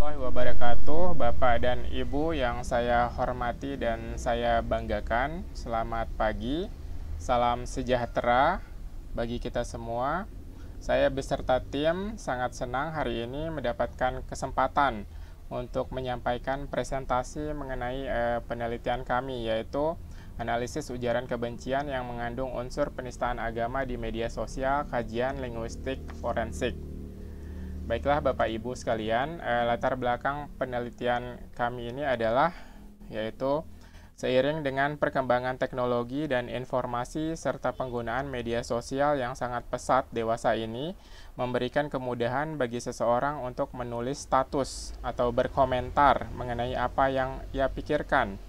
warahmatullahi wabarakatuh, Bapak dan Ibu yang saya hormati dan saya banggakan. Selamat pagi, salam sejahtera bagi kita semua. Saya beserta tim sangat senang hari ini mendapatkan kesempatan untuk menyampaikan presentasi mengenai penelitian kami, yaitu analisis ujaran kebencian yang mengandung unsur penistaan agama di media sosial, kajian linguistik forensik. Baiklah Bapak Ibu sekalian, latar belakang penelitian kami ini adalah yaitu seiring dengan perkembangan teknologi dan informasi serta penggunaan media sosial yang sangat pesat dewasa ini memberikan kemudahan bagi seseorang untuk menulis status atau berkomentar mengenai apa yang ia pikirkan.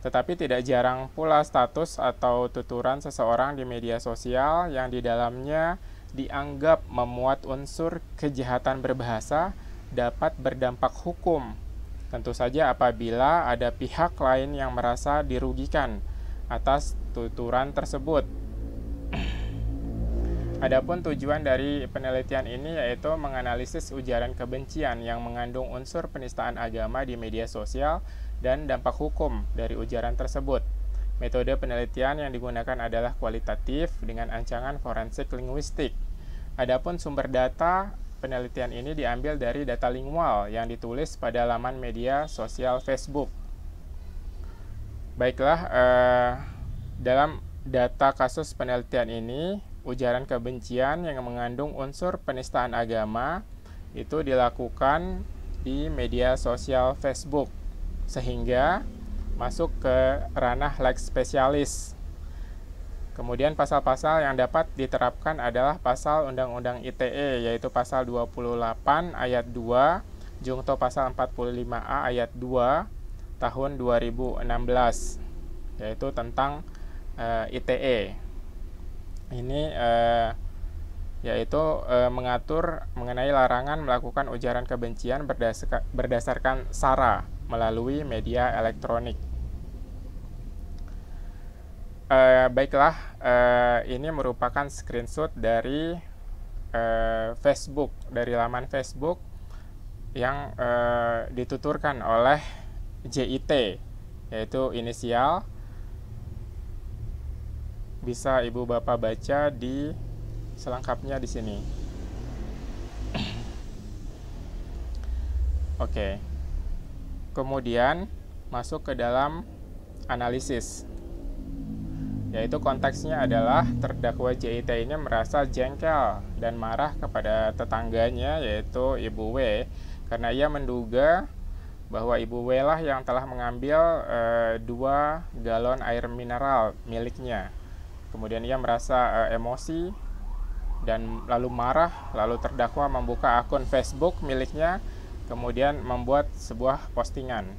Tetapi tidak jarang pula status atau tuturan seseorang di media sosial yang di dalamnya dianggap memuat unsur kejahatan berbahasa dapat berdampak hukum. Tentu saja apabila ada pihak lain yang merasa dirugikan atas tuturan tersebut. Adapun tujuan dari penelitian ini yaitu menganalisis ujaran kebencian yang mengandung unsur penistaan agama di media sosial dan dampak hukum dari ujaran tersebut. Metode penelitian yang digunakan adalah kualitatif dengan ancaman forensik linguistik. Adapun sumber data penelitian ini diambil dari data lingual yang ditulis pada laman media sosial Facebook. Baiklah, dalam data kasus penelitian ini, ujaran kebencian yang mengandung unsur penistaan agama itu dilakukan di media sosial Facebook, sehingga masuk ke ranah leg spesialis. Kemudian pasal-pasal yang dapat diterapkan adalah pasal Undang-Undang ITE, yaitu pasal 28 ayat 2, jungto pasal 45A ayat 2 tahun 2016, yaitu tentang ITE. Ini yaitu mengatur mengenai larangan melakukan ujaran kebencian berdasarkan SARA melalui media elektronik. Baiklah, ini merupakan screenshot dari Facebook, dari laman Facebook yang dituturkan oleh JIT, yaitu inisial. Bisa Ibu Bapak baca di selengkapnya di sini. Oke. Kemudian masuk ke dalam analisis, yaitu konteksnya adalah terdakwa JIT ini merasa jengkel dan marah kepada tetangganya, yaitu Ibu W, karena ia menduga bahwa Ibu W lah yang telah mengambil 2 galon air mineral miliknya. Kemudian ia merasa emosi dan lalu marah, lalu terdakwa membuka akun Facebook miliknya, kemudian membuat sebuah postingan.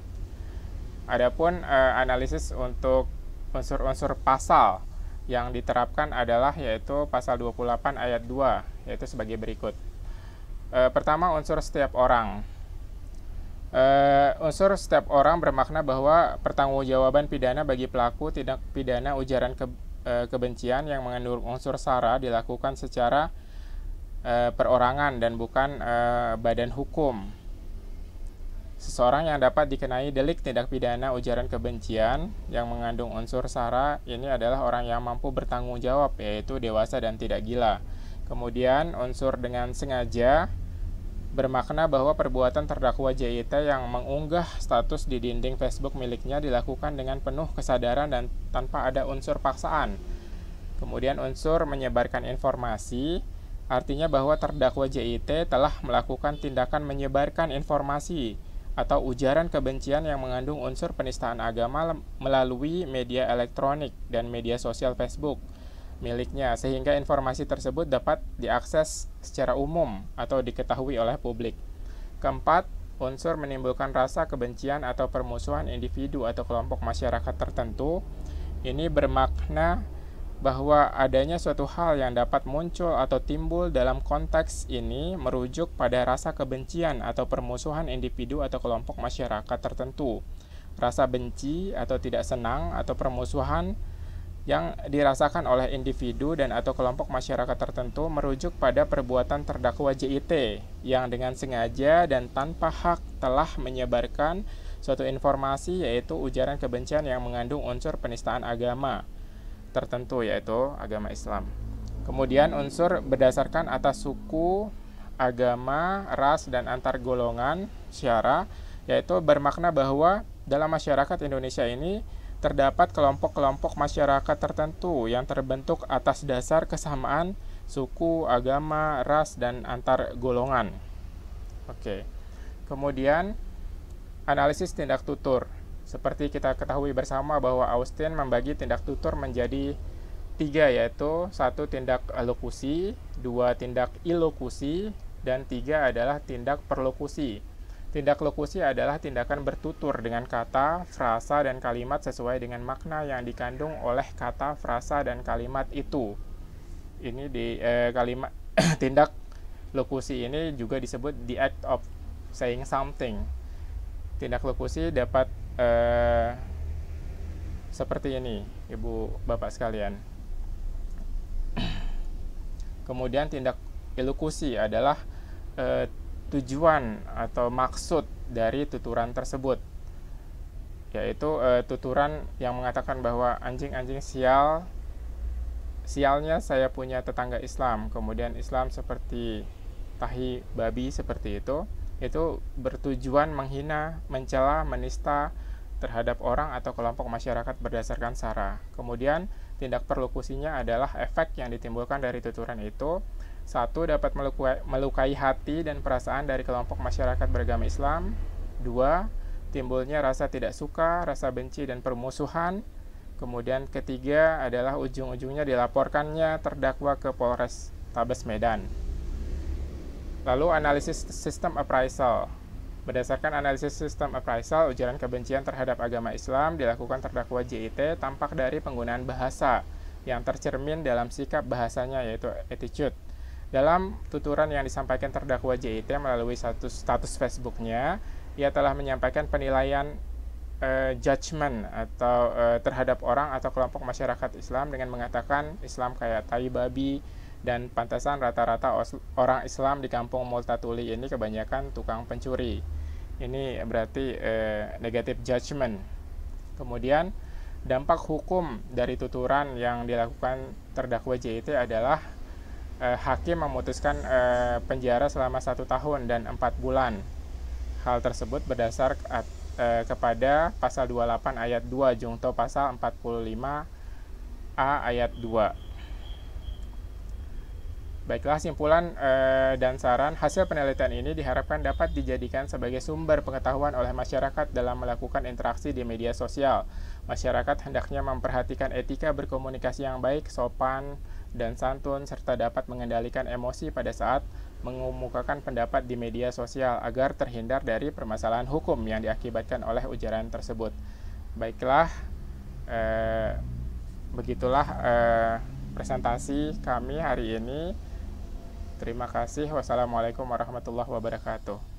Adapun analisis untuk unsur-unsur pasal yang diterapkan adalah yaitu pasal 28 ayat 2, yaitu sebagai berikut. Pertama, unsur setiap orang. Unsur setiap orang bermakna bahwa pertanggungjawaban pidana bagi pelaku tindak pidana ujaran kebencian yang mengandung unsur SARA dilakukan secara perorangan dan bukan badan hukum. Seseorang yang dapat dikenai delik tindak pidana ujaran kebencian yang mengandung unsur SARA ini adalah orang yang mampu bertanggung jawab, yaitu dewasa dan tidak gila. Kemudian unsur dengan sengaja bermakna bahwa perbuatan terdakwa JIT yang mengunggah status di dinding Facebook miliknya dilakukan dengan penuh kesadaran dan tanpa ada unsur paksaan. Kemudian unsur menyebarkan informasi, artinya bahwa terdakwa JIT telah melakukan tindakan menyebarkan informasi atau ujaran kebencian yang mengandung unsur penistaan agama melalui media elektronik dan media sosial Facebook miliknya, sehingga informasi tersebut dapat diakses secara umum atau diketahui oleh publik. Keempat, unsur menimbulkan rasa kebencian atau permusuhan individu atau kelompok masyarakat tertentu. Ini bermakna bahwa adanya suatu hal yang dapat muncul atau timbul dalam konteks ini merujuk pada rasa kebencian atau permusuhan individu atau kelompok masyarakat tertentu. Rasa benci atau tidak senang atau permusuhan yang dirasakan oleh individu dan atau kelompok masyarakat tertentu merujuk pada perbuatan terdakwa JIT yang dengan sengaja dan tanpa hak telah menyebarkan suatu informasi, yaitu ujaran kebencian yang mengandung unsur penistaan agama tertentu, yaitu agama Islam. Kemudian unsur berdasarkan atas suku, agama, ras, dan antar golongan syara, yaitu bermakna bahwa dalam masyarakat Indonesia ini terdapat kelompok-kelompok masyarakat tertentu yang terbentuk atas dasar kesamaan suku, agama, ras, dan antar golongan. Oke. Kemudian analisis tindak tutur. Seperti kita ketahui bersama bahwa Austin membagi tindak tutur menjadi 3, yaitu 1 tindak lokusi, 2 tindak ilokusi, dan 3 adalah tindak perlokusi. Tindak lokusi adalah tindakan bertutur dengan kata, frasa, dan kalimat sesuai dengan makna yang dikandung oleh kata, frasa, dan kalimat itu. Ini di kalimat tindak lokusi ini juga disebut the act of saying something. Tindak lokusi dapat seperti ini, Ibu Bapak sekalian. Kemudian tindak ilokusi adalah tujuan atau maksud dari tuturan tersebut, yaitu tuturan yang mengatakan bahwa anjing-anjing sialnya saya punya tetangga Islam, kemudian Islam seperti tahi babi, seperti itu bertujuan menghina, mencela, menista terhadap orang atau kelompok masyarakat berdasarkan sara. Kemudian tindak perlokusinya adalah efek yang ditimbulkan dari tuturan itu. 1. Dapat melukai hati dan perasaan dari kelompok masyarakat beragama Islam. 2. Timbulnya rasa tidak suka, rasa benci, dan permusuhan. Kemudian ketiga adalah ujung-ujungnya dilaporkannya terdakwa ke Polres Tabes Medan. Lalu analisis sistem appraisal. Berdasarkan analisis sistem appraisal, ujaran kebencian terhadap agama Islam dilakukan terdakwa JIT tampak dari penggunaan bahasa yang tercermin dalam sikap bahasanya, yaitu attitude. Dalam tuturan yang disampaikan terdakwa JIT melalui status Facebooknya, ia telah menyampaikan penilaian judgment atau terhadap orang atau kelompok masyarakat Islam dengan mengatakan Islam kayak tai babi, dan pantasan rata-rata orang Islam di kampung Multatuli ini kebanyakan tukang pencuri. Ini berarti negative judgment. Kemudian dampak hukum dari tuturan yang dilakukan terdakwa JIT adalah hakim memutuskan penjara selama 1 tahun dan 4 bulan. Hal tersebut berdasar kepada pasal 28 ayat 2 jungto pasal 45A ayat 2. Baiklah, simpulan dan saran hasil penelitian ini diharapkan dapat dijadikan sebagai sumber pengetahuan oleh masyarakat dalam melakukan interaksi di media sosial. Masyarakat hendaknya memperhatikan etika berkomunikasi yang baik, sopan, dan santun, serta dapat mengendalikan emosi pada saat mengemukakan pendapat di media sosial agar terhindar dari permasalahan hukum yang diakibatkan oleh ujaran tersebut. Baiklah, begitulah presentasi kami hari ini. Terima kasih. Wassalamualaikum warahmatullahi wabarakatuh.